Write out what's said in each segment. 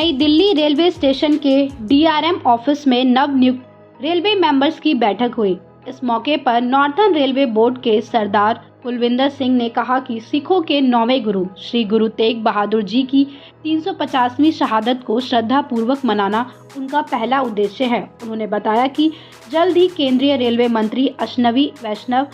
नई Delhi railway station के DRM office में नव नियुक्त रेलवे मेंबर्स की बैठक हुई। इस मौके पर नॉर्थर्न रेलवे बोर्ड के सरदार कुलविंदर सिंह ने कहा कि सिखों के 9वें गुरु श्री गुरु तेग बहादुर जी की 350वीं शहादत को श्रद्धा पूर्वक मनाना उनका पहला उद्देश्य है। उन्होंने बताया कि जल्द ही केंद्रीय रेलवे मंत्री अश्विनी वैष्णव,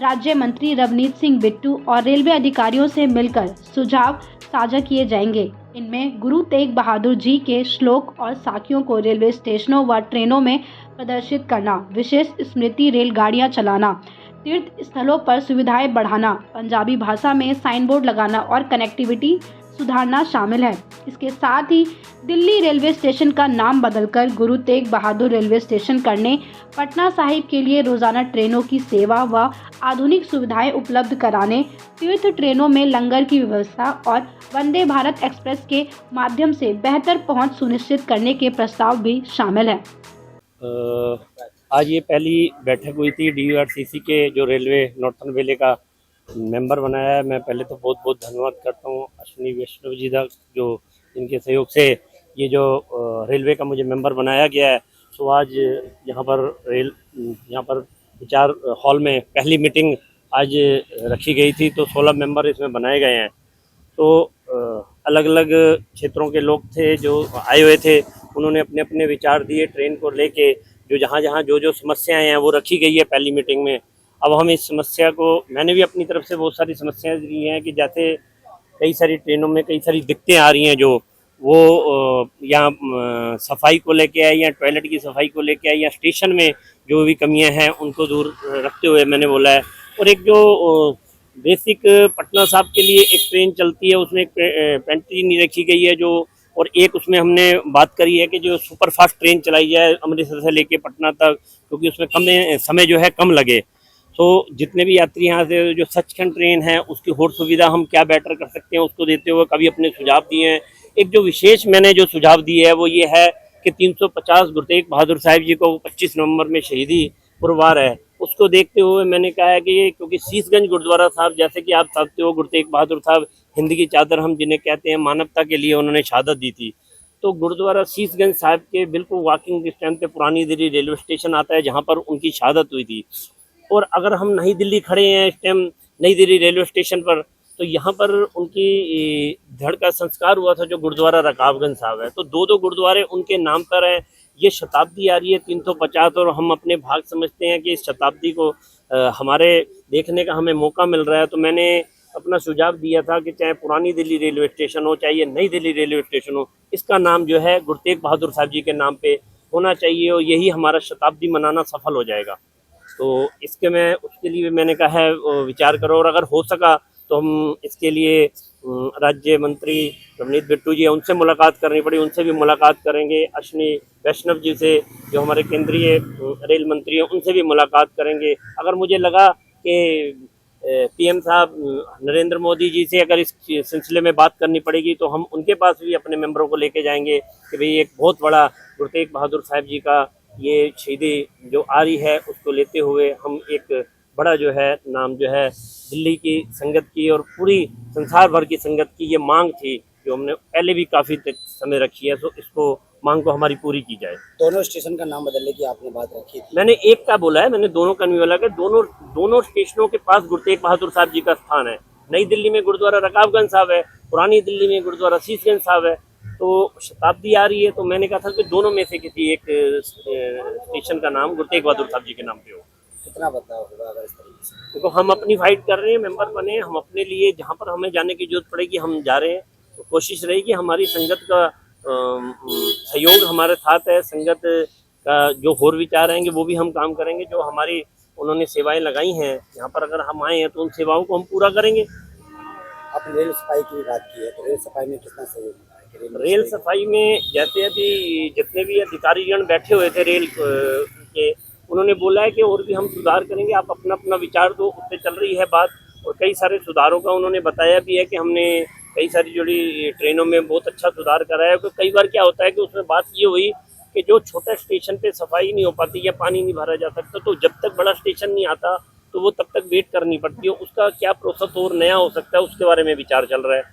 राज्य मंत्री रवनीत सिंह बिट्टू और रेलवे अधिकारियों से मिलकर सुझाव साझा किए जाएंगे। इनमें गुरु तेग बहादुर जी के श्लोक और साखियों को रेलवे स्टेशनों व ट्रेनों में प्रदर्शित करना, विशेष स्मृति रेलगाड़ियां चलाना, तीर्थ स्थलों पर सुविधाएं बढ़ाना, पंजाबी भाषा में साइन बोर्ड लगाना और कनेक्टिविटी सुधारना शामिल है। इसके साथ ही दिल्ली रेलवे स्टेशन का नाम बदलकर गुरु तेग बहादुर रेलवे स्टेशन करने, पटना साहिब के लिए रोजाना ट्रेनों की सेवा व आधुनिक सुविधाएं उपलब्ध कराने, तीर्थ ट्रेनों में लंगर की व्यवस्था और वंदे भारत एक्सप्रेस के माध्यम से बेहतर पहुंच सुनिश्चित करने के प्रस्ताव भी शामिल है। आज ये पहली बैठक हुई थी DURCC के जो रेलवे नॉर्थर्न रेलवे का मेंबर बनाया है। मैं पहले तो बहुत बहुत धन्यवाद करता हूँ अश्विनी वैष्णव जी का, जो इनके सहयोग से ये जो रेलवे का मुझे मेंबर बनाया गया है। तो आज यहाँ पर विचार हॉल में पहली मीटिंग आज रखी गई थी, तो 16 मेंबर इसमें बनाए गए हैं। तो अलग अलग क्षेत्रों के लोग थे जो आए हुए थे, उन्होंने अपने अपने विचार दिए ट्रेन को लेके। जो जहाँ जो समस्याएं हैं वो रखी गई है पहली मीटिंग में। अब हम इस समस्या को, मैंने भी अपनी तरफ से बहुत सारी समस्याएं दी हैं कि जैसे कई सारी ट्रेनों में कई सारी दिक्कतें आ रही हैं, जो वो या सफाई को लेके है या टॉयलेट की सफाई को लेके है या स्टेशन में जो भी कमियां हैं उनको दूर रखते हुए मैंने बोला है। और एक जो बेसिक पटना साहिब के लिए एक ट्रेन चलती है, उसमें एक पेंट्री नहीं रखी गई है जो, और एक उसमें हमने बात करी है कि जो सुपर फास्ट ट्रेन चलाई जाए अमृतसर से लेके पटना तक, क्योंकि उसमें कम समय जो है कम लगे। तो जितने भी यात्री यहाँ से जो सचखंड ट्रेन है उसकी और सुविधा हम क्या बेटर कर सकते हैं उसको देते हुए कभी अपने सुझाव दिए हैं। एक जो विशेष मैंने जो सुझाव दिए है वो ये है कि 350 गुरु तेग बहादुर साहिब जी को 25 नवंबर में शहीदी पुरवार है, उसको देखते हुए मैंने कहा है कि क्योंकि शीशगंज गुरुद्वारा साहब, जैसे कि आप जानते हो, गुरु तेग बहादुर साहब हिंद की चादर हम जिन्हें कहते हैं, मानवता के लिए उन्होंने शहादत दी थी। तो गुरुद्वारा शीशगंज साहिब के बिल्कुल वॉकिंग डिस्टेंस पे पुरानी दिल्ली रेलवे स्टेशन आता है जहाँ पर उनकी शहादत हुई थी। और अगर हम नई दिल्ली खड़े हैं इस टाइम नई दिल्ली रेलवे स्टेशन पर, तो यहाँ पर उनकी धड़ का संस्कार हुआ था जो गुरुद्वारा रकाबगंज साहब है। तो दो गुरुद्वारे उनके नाम पर हैं। ये शताब्दी आ रही है 350, और हम अपने भाग समझते हैं कि इस शताब्दी को हमारे देखने का हमें मौका मिल रहा है। तो मैंने अपना सुझाव दिया था कि चाहे पुरानी दिल्ली रेलवे स्टेशन हो, चाहे नई दिल्ली रेलवे स्टेशन हो, इसका नाम जो है गुरु तेग बहादुर साहब जी के नाम पे होना चाहिए, और यही हमारा शताब्दी मनाना सफल हो जाएगा। तो उसके लिए मैंने कहा है विचार करो, और अगर हो सका तो हम इसके लिए राज्य मंत्री रवनीत बिट्टू जी, उनसे मुलाकात करनी पड़ी, उनसे भी मुलाकात करेंगे। अश्विनी वैष्णव जी से जो हमारे केंद्रीय रेल मंत्री हैं उनसे भी मुलाकात करेंगे। अगर मुझे लगा कि PM साहब नरेंद्र मोदी जी से अगर इस सिलसिले में बात करनी पड़ेगी तो हम उनके पास भी अपने मेंबरों को लेके जाएंगे कि भाई एक बहुत बड़ा गुरु तेग बहादुर साहब जी का ये शहीदी जो आ रही है उसको लेते हुए हम एक बड़ा जो है नाम जो है दिल्ली की संगत की और पूरी संसार भर की संगत की ये मांग थी जो हमने पहले भी काफ़ी समय रखी है। तो इसको मांग को हमारी पूरी की जाए। दोनों स्टेशन का नाम बदलने की आपने बात रखी थी। मैंने एक का बोला है, मैंने दोनों का नहीं बोला कि दोनों स्टेशनों के पास गुरु तेग बहादुर साहब जी का स्थान है। नई दिल्ली में गुरुद्वारा रकाबगंज साहब है, पुरानी दिल्ली में गुरुद्वारा शीशगंज साहब है। तो शताब्दी आ रही है तो मैंने कहा था कि दोनों में से किसी एक स्टेशन का नाम गुरु तेग बहादुर साहब जी के नाम पे हो। कितना बदलाव होगा अगर इस तरीके से? देखो हम अपनी फाइट कर रहे हैं, मेंबर बने, हम अपने लिए जहाँ पर हमें जाने की जरूरत पड़ेगी हम जा रहे हैं। तो कोशिश रहेगी हमारी संगत का सहयोग हमारे साथ है। संगत का जो और विचार आएंगे वो भी हम काम करेंगे। जो हमारी उन्होंने सेवाएं लगाई हैं यहाँ पर, अगर हम आए हैं तो उन सेवाओं को हम पूरा करेंगे। आपने रेल सफाई की बात की है, तो रेल सफाई में कितना सहयोग मिला है? रेल सफाई में जैसे अभी जितने भी अधिकारीगण बैठे हुए थे रेल के, उन्होंने बोला है कि और भी हम सुधार करेंगे, आप अपना अपना विचार दो, उससे चल रही है बात। और कई सारे सुधारों का उन्होंने बताया भी है कि हमने कई सारी जुड़ी ट्रेनों में बहुत अच्छा सुधार करा है। कई बार क्या होता है कि उसमें बात ये हुई कि जो छोटा स्टेशन पे सफाई नहीं हो पाती या पानी नहीं भरा जा सकता, तो जब तक बड़ा स्टेशन नहीं आता तो वो तब तक वेट करनी पड़ती है। उसका क्या प्रोसेस और नया हो सकता है उसके बारे में विचार चल रहा है।